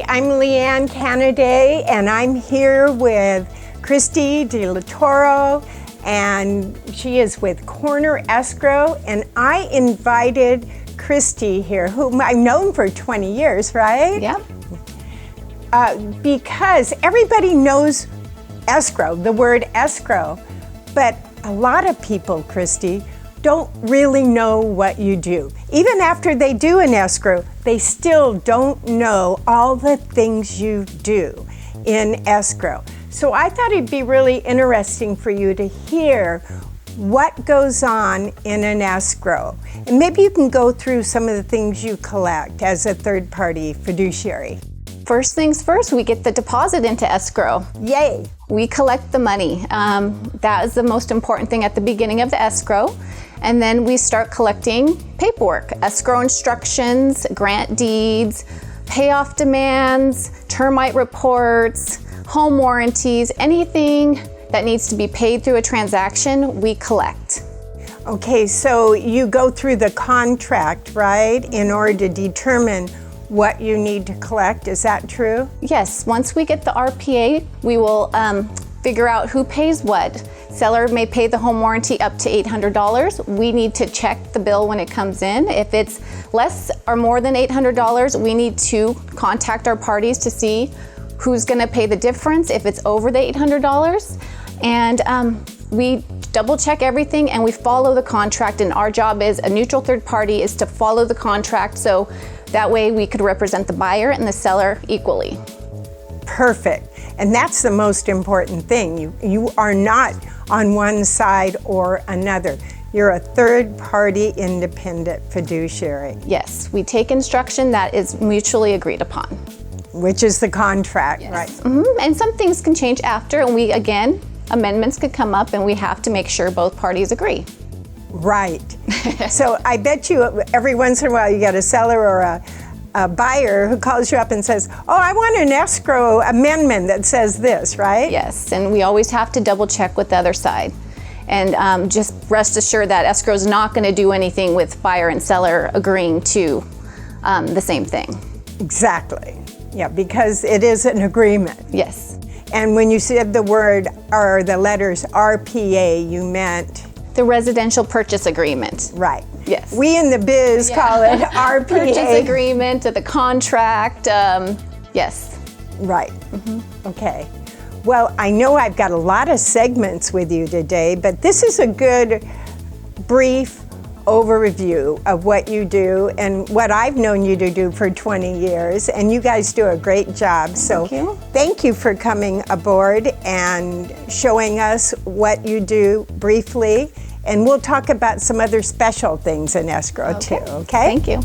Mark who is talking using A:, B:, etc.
A: I'm Lee Ann Canaday, and I'm here with Christy de La Torre, and she is with Corner Escrow, and I invited Christy here, whom I've known for 20 years, right?
B: Yep.
A: Because everybody knows escrow, the word escrow, but a lot of people, Christy, don't really know what you do. Even after they do an escrow, they still don't know all the things you do in escrow. So I thought it'd be really interesting for you to hear what goes on in an escrow. And maybe you can go through some of the things you collect as a third-party fiduciary.
B: First things first, we get the deposit into escrow.
A: Yay!
B: We collect the money. That is the most important thing at the beginning of the escrow. And then we start collecting paperwork, escrow instructions, grant deeds, payoff demands, termite reports, home warranties, anything that needs to be paid through a transaction, we collect.
A: Okay, so you go through the contract, right, in order to determine what you need to collect. Is that true?
B: Yes, once we get the RPA, we will figure out who pays what. Seller may pay the home warranty up to $800. We need to check the bill when it comes in. If it's less or more than $800, we need to contact our parties to see who's gonna pay the difference if it's over the $800. And we double check everything and we follow the contract, and our job as a neutral third party is to follow the contract, so that way we could represent the buyer and the seller equally.
A: Perfect. And that's the most important thing. You are not on one side or another. You're a third-party independent fiduciary.
B: Yes, we take instruction that is mutually agreed upon.
A: Which is the contract,
B: yes.
A: Right?
B: Mm-hmm. And some things can change after, and we, again, amendments could come up and we have to make sure both parties agree.
A: Right. So I bet you every once in a while you get a seller or a buyer who calls you up and says, oh, I want an escrow amendment that says this, right?
B: Yes, and we always have to double check with the other side. And just rest assured that escrow is not going to do anything with buyer and seller agreeing to the same thing.
A: Exactly. Yeah, because it is an agreement.
B: Yes.
A: And when you said the word or the letters RPA, you meant?
B: The residential purchase agreement.
A: Right.
B: Yes.
A: We in the biz call it RPA.
B: Purchase agreement, the contract, yes.
A: Right. Mm-hmm. Okay. Well, I know I've got a lot of segments with you today, but this is a good brief overview of what you do and what I've known you to do for 20 years, and you guys do a great job. So thank you for coming aboard and showing us what you do briefly, and we'll talk about some other special things in escrow too, okay?
B: Thank you.